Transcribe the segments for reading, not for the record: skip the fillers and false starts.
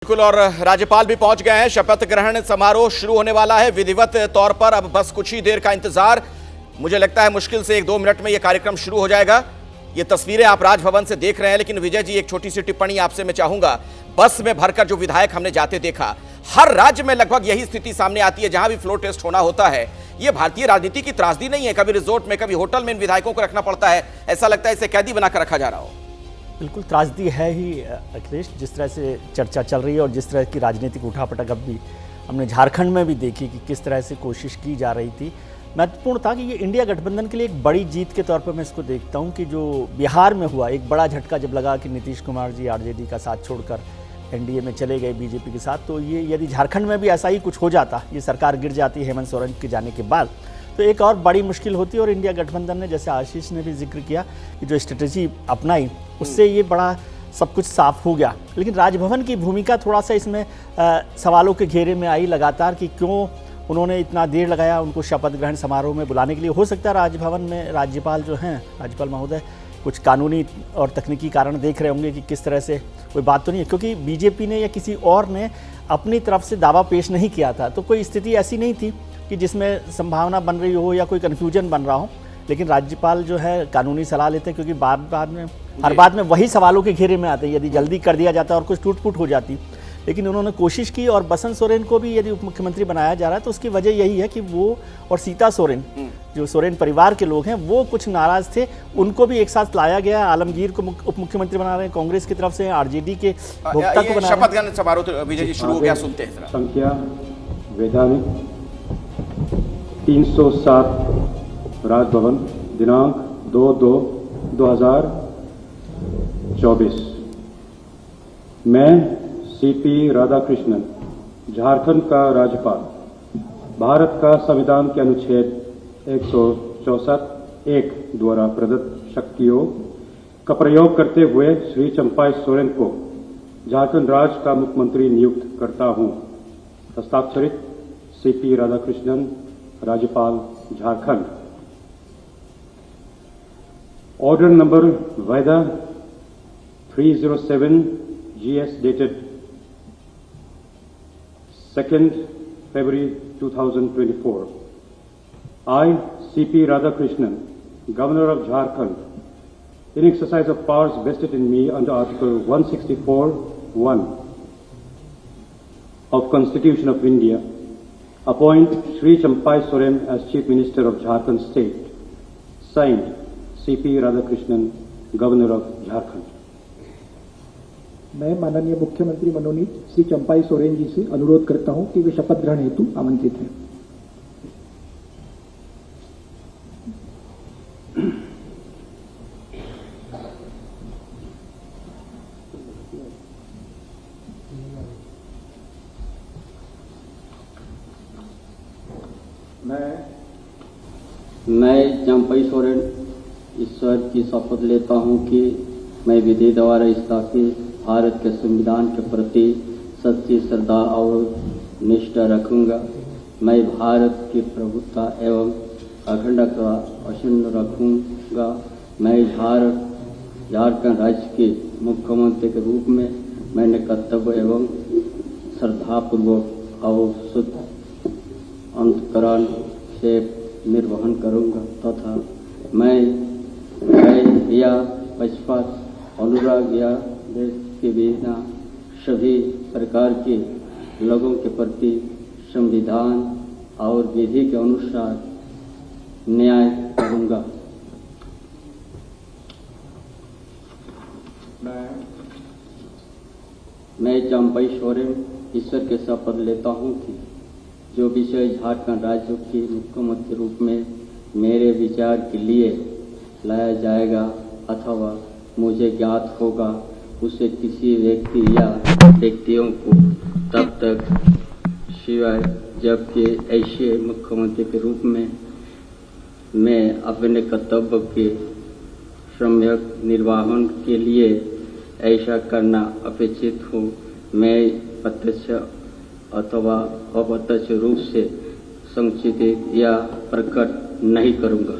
बिल्कुल, और राज्यपाल भी पहुंच गए हैं। शपथ ग्रहण समारोह शुरू होने वाला है विधिवत तौर पर। अब बस कुछ ही देर का इंतजार। मुझे लगता है मुश्किल से 1-2 मिनट में यह कार्यक्रम शुरू हो जाएगा। ये तस्वीरें आप राजभवन से देख रहे हैं, लेकिन विजय जी, एक छोटी सी टिप्पणी आपसे मैं चाहूंगा। बस में भरकर जो विधायक हमने जाते देखा, हर राज्य में लगभग यही स्थिति सामने आती है। जहां भी फ्लोर टेस्ट होना होता है, ये भारतीय राजनीति की त्रासदी नहीं है। कभी रिजोर्ट में, कभी होटल में इन विधायकों को रखना पड़ता है। ऐसा लगता है इसे कैदी बनाकर रखा जा रहा हो। बिल्कुल त्रासदी है ही अखिलेश। जिस तरह से चर्चा चल रही है और जिस तरह की राजनीतिक उठापटक अब भी हमने झारखंड में भी देखी कि किस तरह से कोशिश की जा रही थी, महत्वपूर्ण था कि ये इंडिया गठबंधन के लिए एक बड़ी जीत के तौर पर मैं इसको देखता हूँ कि जो बिहार में हुआ, एक बड़ा झटका जब लगा कि नीतीश कुमार जी आरजेडी का साथ छोड़कर एनडीए में चले गए बीजेपी के साथ, तो ये यदि झारखंड में भी ऐसा ही कुछ हो जाता, ये सरकार गिर जाती हेमंत सोरेन के जाने के बाद, तो एक और बड़ी मुश्किल होती। और इंडिया गठबंधन ने, जैसे आशीष ने भी जिक्र किया, कि जो स्ट्रेटजी अपनाई उससे ये बड़ा सब कुछ साफ हो गया। लेकिन राजभवन की भूमिका थोड़ा सा इसमें सवालों के घेरे में आई लगातार कि क्यों उन्होंने इतना देर लगाया उनको शपथ ग्रहण समारोह में बुलाने के लिए। हो सकता है राजभवन में राज्यपाल जो हैं, राज्यपाल महोदय, कुछ कानूनी और तकनीकी कारण देख रहे होंगे कि किस तरह से कोई बात तो नहीं है, क्योंकि बीजेपी ने या किसी और ने अपनी तरफ से दावा पेश नहीं किया था। तो कोई स्थिति ऐसी नहीं थी कि जिसमें संभावना बन रही हो या कोई कन्फ्यूजन बन रहा हो। लेकिन राज्यपाल जो है कानूनी सलाह लेते हैं, क्योंकि हर बात में वही सवालों के घेरे में आते हैं। यदि जल्दी कर दिया जाता और कुछ टूट फूट हो जाती, लेकिन उन्होंने कोशिश की। और बसंत सोरेन को भी यदि उप मुख्यमंत्री बनाया जा रहा है तो उसकी वजह यही है कि वो और सीता सोरेन, जो सोरेन परिवार के लोग हैं, वो कुछ नाराज थे। उनको भी एक साथ लाया गया। आलमगीर को उप मुख्यमंत्री बना रहे हैं कांग्रेस की तरफ से, आरजेडी के भोक्ता को बना रहे हैं। शपथ ग्रहण समारोह विजय जी शुरू हो गया, सुनते हैं। संख्या वैधानिक 307 राजभवन, दिनांक 2/2/2024। मैं सीपी राधाकृष्णन, झारखंड का राज्यपाल, भारत का संविधान के अनुच्छेद 164(1) द्वारा प्रदत्त शक्तियों का प्रयोग करते हुए श्री चंपाई सोरेन को झारखंड राज्य का मुख्यमंत्री नियुक्त करता हूं। हस्ताक्षरित सीपी राधाकृष्णन, राज्यपाल, झारखंड। ऑर्डर नंबर वायदा 307 GS dated 2nd February 2024. I, CP Radhakrishnan, Governor of Jharkhand, in exercise of powers vested in me under Article 164(1) of Constitution of India, appoint Shri Champai Soren as Chief Minister of Jharkhand State. Signed, CP Radhakrishnan, Governor of Jharkhand. मैं माननीय मुख्यमंत्री मनोनीत श्री चंपाई सोरेन जी से अनुरोध करता हूं कि वे शपथ ग्रहण हेतु आमंत्रित हैं। मैं चंपाई सोरेन ईश्वर की शपथ लेता हूं कि मैं विधि द्वारा स्थापित भारत के संविधान के प्रति सच्ची श्रद्धा और निष्ठा रखूंगा। मैं भारत की प्रभुत्ता एवं अखंडता अक्षुण्ण रखूंगा। मैं झारखंड राज्य के मुख्यमंत्री के रूप में मैंने कर्तव्य एवं श्रद्धापूर्वक और शुद्ध अंतकरण से निर्वहन करूंगा तथा मैं या पक्षपात, अनुराग या देश के बिना सभी प्रकार के लोगों के प्रति संविधान और विधि के अनुसार न्याय करूंगा। मैं चंपाई सोरेन ईश्वर के शपथ लेता हूं कि जो विषय झारखंड राज्य के मुख्यमंत्री रूप में मेरे विचार के लिए लाया जाएगा अथवा मुझे ज्ञात होगा, उसे किसी व्यक्ति या व्यक्तियों को तब तक सिवाय जबकि ऐसे मुख्यमंत्री के रूप में मैं अपने कर्तव्य के सम्यक निर्वहन के लिए ऐसा करना अपेक्षित हो, मैं प्रत्यक्ष अथवा अप्रत्यक्ष रूप से संचित या प्रकट नहीं करूंगा।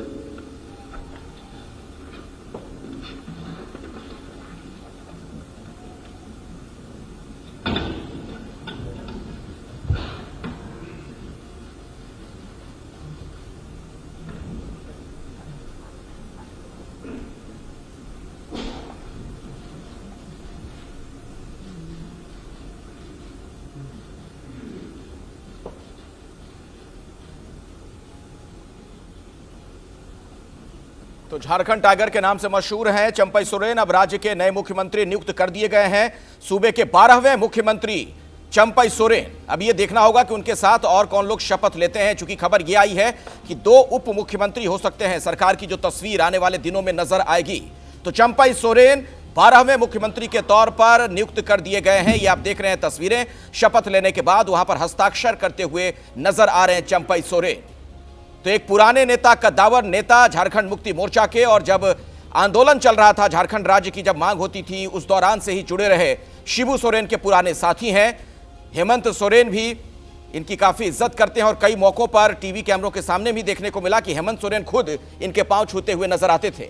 तो झारखंड टाइगर के नाम से मशहूर हैं चंपई सोरेन अब राज्य के नए मुख्यमंत्री नियुक्त कर दिए गए हैं। सूबे के 12वें मुख्यमंत्री चंपई सोरेन। अब यह देखना होगा कि उनके साथ और कौन लोग शपथ लेते हैं, चूंकि खबर यह आई है कि 2 उप मुख्यमंत्री हो सकते हैं। सरकार की जो तस्वीर आने वाले दिनों में नजर आएगी, तो चंपई सोरेन 12वें मुख्यमंत्री के तौर पर नियुक्त कर दिए गए हैं। ये आप देख रहे हैं तस्वीरें। शपथ लेने के बाद वहां पर हस्ताक्षर करते हुए नजर आ रहे हैं चंपई सोरेन। तो एक पुराने नेता, कद्दावर नेता झारखंड मुक्ति मोर्चा के, और जब आंदोलन चल रहा था, झारखंड राज्य की जब मांग होती थी, उस दौरान से ही जुड़े रहे शिबू सोरेन के पुराने साथी हैं। हेमंत सोरेन भी इनकी काफी इज्जत करते हैं और कई मौकों पर टीवी कैमरों के सामने भी देखने को मिला कि हेमंत सोरेन खुद इनके पांव छूते हुए नजर आते थे।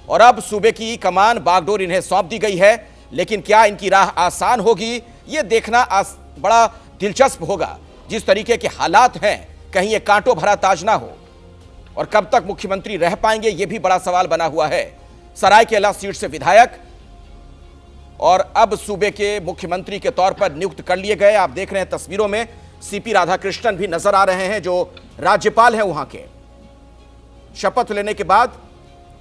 और अब सूबे की कमान बागडोर इन्हें सौंप दी गई है, लेकिन क्या इनकी राह आसान होगी, यह देखना बड़ा दिलचस्प होगा। जिस तरीके के हालात हैं, कहीं ये कांटों भरा ताज ना हो, और कब तक मुख्यमंत्री रह पाएंगे, यह भी बड़ा सवाल बना हुआ है। सरायकेला सीट से विधायक और अब सूबे के मुख्यमंत्री के तौर पर नियुक्त कर लिए गए। आप देख रहे हैं तस्वीरों में सीपी राधाकृष्णन भी नजर आ रहे हैं, जो राज्यपाल हैं वहां के। शपथ लेने के बाद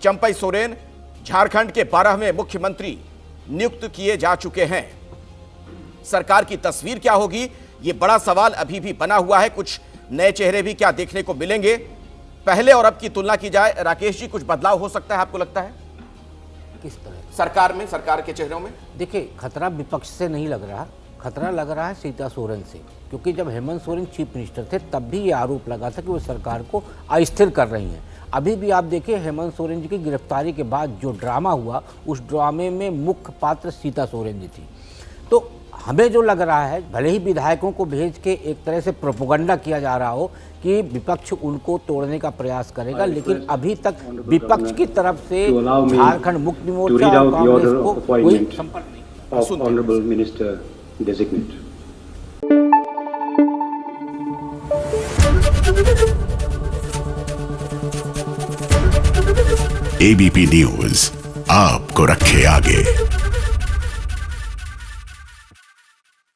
चंपई सोरेन झारखंड के 12वें मुख्यमंत्री नियुक्त किए जा चुके हैं। सरकार की तस्वीर क्या होगी, यह बड़ा सवाल अभी भी बना हुआ है। कुछ नए चेहरे भी क्या देखने को मिलेंगे? पहले और अब की तुलना की जाए, राकेश जी, कुछ बदलाव हो सकता है, आपको लगता है? किस तरह सरकार में, सरकार के चेहरों में? देखिए, खतरा विपक्ष से नहीं लग रहा, खतरा लग रहा है सीता सोरेन से, क्योंकि जब हेमंत सोरेन चीफ मिनिस्टर थे तब भी ये आरोप लगा था कि वो सरकार को अस्थिर कर रही हैं। अभी भी आप देखिए, हेमंत सोरेन जी की गिरफ्तारी के बाद जो ड्रामा हुआ, उस ड्रामे में मुख्य पात्र सीता सोरेन जी थी। तो हमें जो लग रहा है, भले ही विधायकों को भेज के एक तरह से प्रोपेगेंडा किया जा रहा हो कि विपक्ष उनको तोड़ने का प्रयास करेगा, लेकिन अभी तक विपक्ष की तरफ से झारखंड मुक्ति मोर्चा और कांग्रेस को कोई संपर्क नहीं। Honourable minister designate. ABP news आपको रखे आगे।